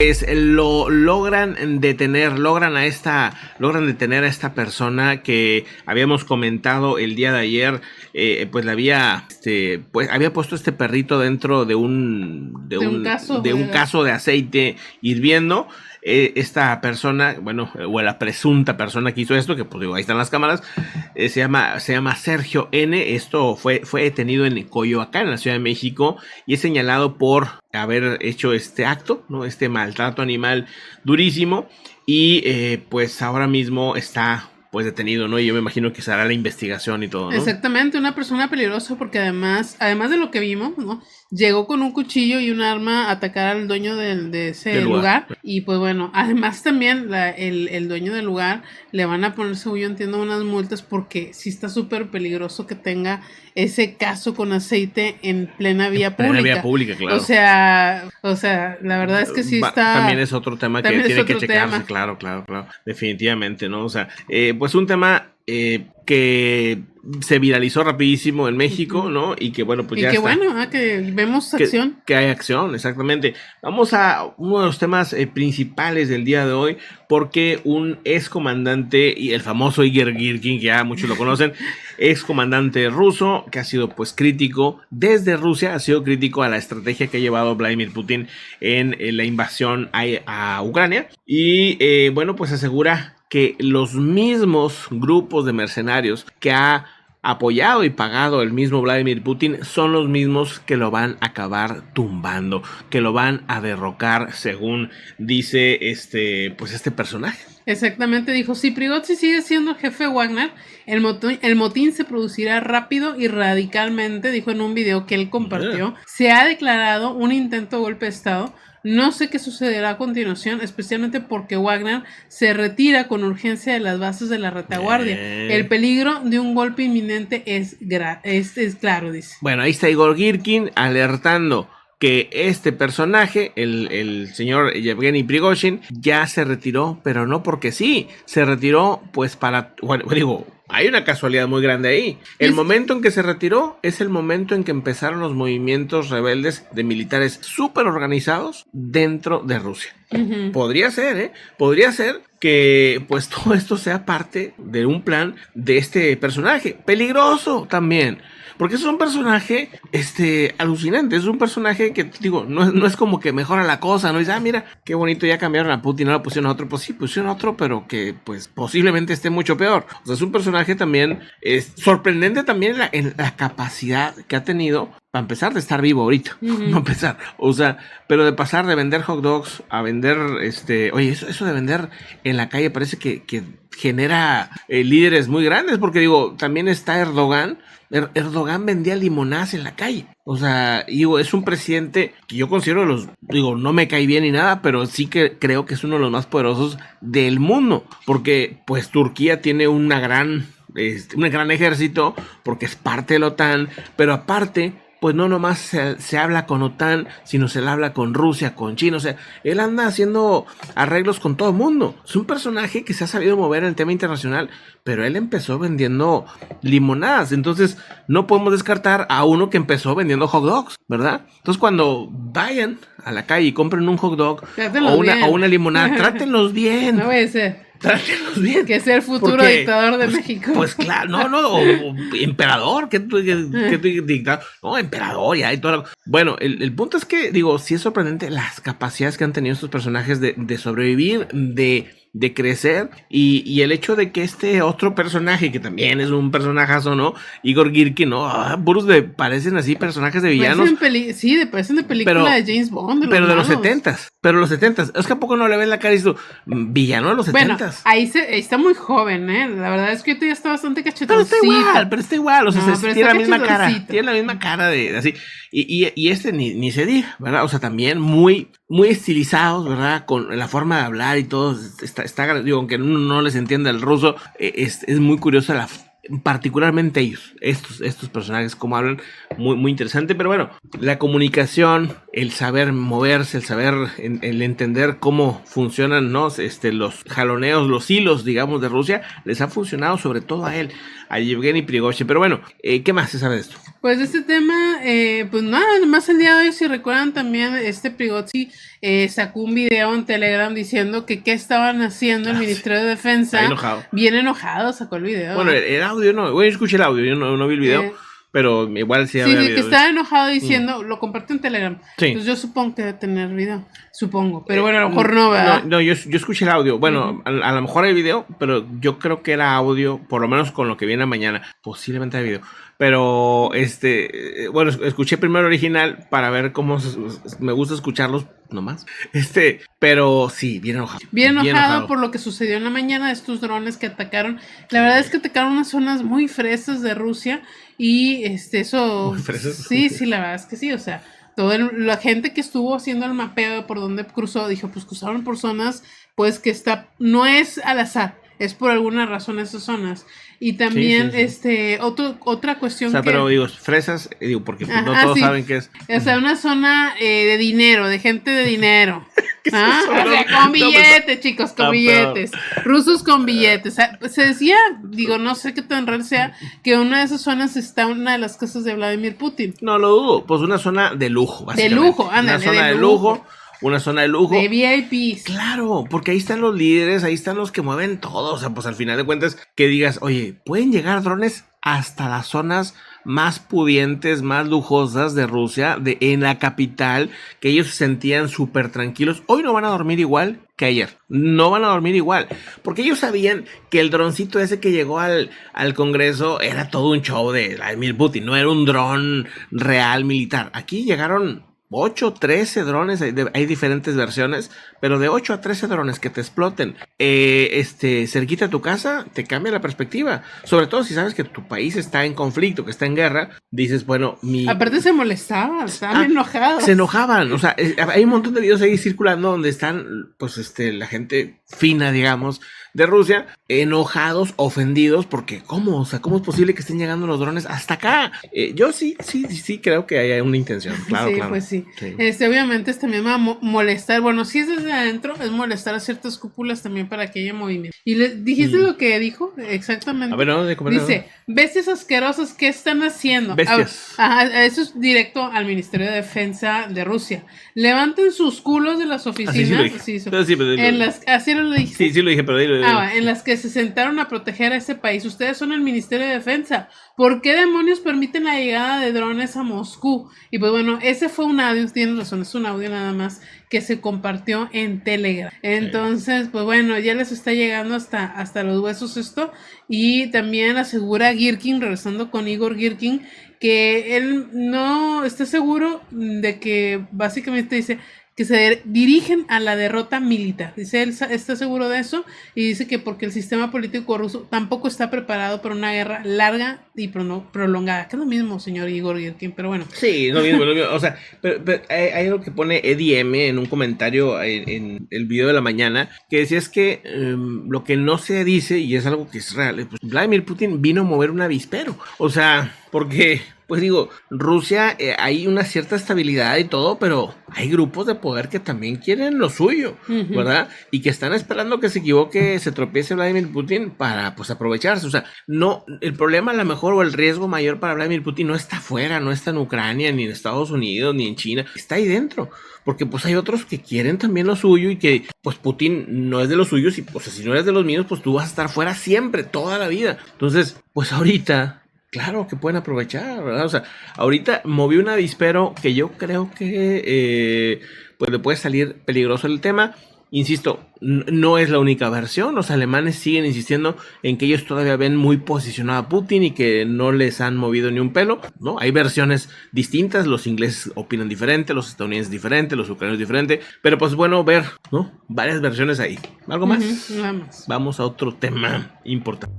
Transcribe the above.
Lo logran detener a esta persona que habíamos comentado el día de ayer. Pues le había había puesto este perrito dentro de un caso de aceite hirviendo. Esta persona, bueno, o la presunta persona que hizo esto, que pues digo, ahí están las cámaras, se llama Sergio N. Esto fue detenido en Coyoacán, en la Ciudad de México, y es señalado por haber hecho este acto, ¿no? Este maltrato animal durísimo, y pues ahora mismo está pues detenido, ¿no? Y yo me imagino que se hará la investigación y todo, ¿no? Exactamente, una persona peligrosa porque además de lo que vimos, ¿no? Llegó con un cuchillo y un arma a atacar al dueño de ese lugar. Y pues bueno, además también el dueño del lugar le van a poner, según yo entiendo, unas multas porque sí está súper peligroso que tenga ese caso con aceite en plena vía pública. En plena vía pública, claro. O sea, la verdad es que sí está... También es otro tema que tiene que checarse, claro. Definitivamente, ¿no? O sea, pues un tema que se viralizó rapidísimo en México, ¿no? Y que bueno, pues ya está. Bueno, que vemos acción. Que hay acción, exactamente. Vamos a uno de los temas principales del día de hoy, porque un excomandante, y el famoso Igor Girkin, que ya muchos lo conocen, excomandante ruso, que ha sido pues crítico, desde Rusia ha sido crítico a la estrategia que ha llevado Vladimir Putin en la invasión a Ucrania, y bueno, pues asegura que los mismos grupos de mercenarios que ha apoyado y pagado el mismo Vladimir Putin son los mismos que lo van a acabar tumbando, que lo van a derrocar, según dice este personaje. Exactamente, dijo, si Prigozhin sigue siendo el jefe de Wagner, el motín se producirá rápido y radicalmente, dijo en un video que él compartió. Se ha declarado un intento de golpe de estado. No sé qué sucederá a continuación, especialmente porque Wagner se retira con urgencia de las bases de la retaguardia. El peligro de un golpe inminente es claro, dice. Bueno, ahí está Igor Girkin alertando que este personaje, el señor Yevgeny Prigozhin, ya se retiró, pero no porque sí, se retiró pues para, bueno, digo, hay una casualidad muy grande ahí. El momento en que se retiró es el momento en que empezaron los movimientos rebeldes de militares súper organizados dentro de Rusia. Podría ser que pues todo esto sea parte de un plan de este personaje, peligroso también. Porque es un personaje alucinante, es un personaje que, digo, no es como que mejora la cosa, ¿no? Dice, mira, qué bonito, ya cambiaron a Putin, ahora pusieron a otro. Pues sí, pusieron a otro, pero que pues posiblemente esté mucho peor. O sea, es un personaje también sorprendente también en la capacidad que ha tenido, para empezar, de estar vivo ahorita. No empezar, o sea, pero de pasar de vender hot dogs a vender, oye, eso de vender en la calle parece que genera líderes muy grandes, porque digo, también está Erdogan. Erdogan vendía limonadas en la calle. O sea, digo, es un presidente que yo considero no me cae bien ni nada, pero sí que creo que es uno de los más poderosos del mundo. Porque, pues, Turquía tiene un gran ejército, porque es parte de la OTAN, pero aparte, pues no nomás se habla con OTAN, sino se le habla con Rusia, con China. O sea, él anda haciendo arreglos con todo el mundo. Es un personaje que se ha sabido mover en el tema internacional, pero él empezó vendiendo limonadas. Entonces, no podemos descartar a uno que empezó vendiendo hot dogs, ¿verdad? Entonces, cuando vayan a la calle y compren un hot dog o una limonada, trátenlos bien. No puede ser. Trátenlos bien. Que sea el futuro dictador de México. Pues claro, o emperador, que tú dictador, no, emperador, ya, y todo. Bueno, el punto es que, digo, sí es sorprendente las capacidades que han tenido estos personajes de sobrevivir, de crecer, y el hecho de que este otro personaje, que también es un personajazo, ¿no? Igor Girkin, ¿no? Puros parecen así personajes de villanos. Parecen de película de James Bond. Pero de los 70s. Es que a poco no le ves la cara y dices, villano de los 70s. Bueno, ahí está muy joven, ¿eh? La verdad es que ahorita ya está bastante cachetoncito. Pero está igual, o sea, tiene la misma cara. Tiene la misma cara de así. Y ni se diga, ¿verdad? O sea, también muy, muy estilizados, ¿verdad? Con la forma de hablar y todo. Digo, aunque no les entienda el ruso, es muy curioso particularmente ellos, estos personajes, como hablan, muy, muy interesante. Pero bueno, la comunicación, el saber moverse, el entender cómo funcionan, ¿no? Los jaloneos, los hilos, digamos, de Rusia, les ha funcionado sobre todo a Yevgeny Prigozhin. Pero bueno, ¿qué más se sabe de esto? Pues este tema, pues nada más el día de hoy, si recuerdan también, Prigozhin sacó un video en Telegram diciendo que qué estaban haciendo el Ministerio de Defensa. Enojado. Bien enojado, sacó el video. Bueno, el audio no, bueno, yo escuché el audio, yo no vi el video, pero igual sí había video. Que estaba enojado diciendo, lo compartió en Telegram. Sí. Entonces yo supongo que debe tener video, supongo, pero bueno, a lo mejor no, ¿verdad? No, yo escuché el audio, bueno, a lo mejor hay video, pero yo creo que era audio, por lo menos con lo que viene mañana, posiblemente hay video. Pero, bueno, escuché primero el original para ver cómo me gusta escucharlos nomás. Pero sí, bien enojado. Bien enojado por lo que sucedió en la mañana de estos drones que atacaron. La verdad es que atacaron unas zonas muy fresas de Rusia y eso... Muy fresas. Sí, la verdad es que sí, o sea, la gente que estuvo haciendo el mapeo de por donde cruzó, dijo, pues cruzaron por zonas, pues que no es al azar, es por alguna razón esas zonas. Y también, otra cuestión o sea, pero digo, fresas, porque pues, no todos saben qué es. O sea, una zona de dinero, de gente de dinero. ¿Qué es eso? O sea, con billetes, chicos, con billetes. Rusos con billetes. O sea, se decía, digo, no sé qué tan real sea, que una de esas zonas está una de las casas de Vladimir Putin. No lo dudo, pues una zona de lujo, básicamente. De lujo, ándale. Una zona de lujo. Una zona de lujo. De VIPs. Claro, porque ahí están los líderes, ahí están los que mueven todo. O sea, pues al final de cuentas, que digas, oye, pueden llegar drones hasta las zonas más pudientes, más lujosas de Rusia, en la capital, que ellos se sentían súper tranquilos. Hoy no van a dormir igual que ayer. No van a dormir igual. Porque ellos sabían que el droncito ese que llegó al Congreso era todo un show de Vladimir Putin. No era un dron real militar. Aquí llegaron 8, 13 drones, hay diferentes versiones, pero de 8 a 13 drones que te exploten cerquita de tu casa, te cambia la perspectiva. Sobre todo si sabes que tu país está en conflicto, que está en guerra, dices, bueno, Aparte se molestaban, estaban enojados. Se enojaban, o sea, hay un montón de videos ahí circulando donde están, pues, la gente fina, digamos, de Rusia, enojados, ofendidos, porque ¿cómo? O sea, ¿cómo es posible que estén llegando los drones hasta acá? Yo sí creo que hay una intención, claro, claro. Pues sí. Obviamente también va a molestar, bueno, si es desde adentro, es molestar a ciertas cúpulas también para que haya movimiento. ¿Y le dijiste lo que dijo? Exactamente. A ver, no, dice, bestias asquerosas, ¿qué están haciendo? Bestias. Eso es directo al Ministerio de Defensa de Rusia. Levanten sus culos de las oficinas. Así lo dijiste. Sí lo dije, pero dilo. En las que se sentaron a proteger a ese país. Ustedes son el Ministerio de Defensa. ¿Por qué demonios permiten la llegada de drones a Moscú? Y pues bueno, ese fue un audio, tienes razón, es un audio nada más que se compartió en Telegram. Entonces, pues bueno, ya les está llegando hasta los huesos esto. Y también asegura Girkin, regresando con Igor Girkin, que él no está seguro de que básicamente dice que se dirigen a la derrota militar. Dice, él está seguro de eso y dice que porque el sistema político ruso tampoco está preparado para una guerra larga y prolongada. Que es lo mismo, señor Igor Girkin, pero bueno. Sí, lo mismo. O sea, pero hay algo que pone Eddie M en un comentario en el video de la mañana, que decía es que lo que no se dice, y es algo que es real, pues Vladimir Putin vino a mover un avispero. O sea, porque... Pues digo, Rusia hay una cierta estabilidad y todo, pero hay grupos de poder que también quieren lo suyo, ¿verdad? Y que están esperando que se equivoque, se tropiece Vladimir Putin para, pues, aprovecharse. O sea, no, el problema a lo mejor o el riesgo mayor para Vladimir Putin no está afuera, no está en Ucrania, ni en Estados Unidos, ni en China, está ahí dentro. Porque pues hay otros que quieren también lo suyo y que pues Putin no es de los suyos y pues si no eres de los míos, pues tú vas a estar fuera siempre, toda la vida. Entonces, pues ahorita... Claro que pueden aprovechar, ¿verdad? O sea, ahorita movió un avispero que yo creo que pues le puede salir peligroso el tema. Insisto, no es la única versión. Los alemanes siguen insistiendo en que ellos todavía ven muy posicionado a Putin y que no les han movido ni un pelo, ¿no? Hay versiones distintas, los ingleses opinan diferente, los estadounidenses diferente, los ucranianos diferente, pero pues bueno ver, ¿no? Varias versiones ahí. ¿Algo más? Nada más. Vamos a otro tema importante.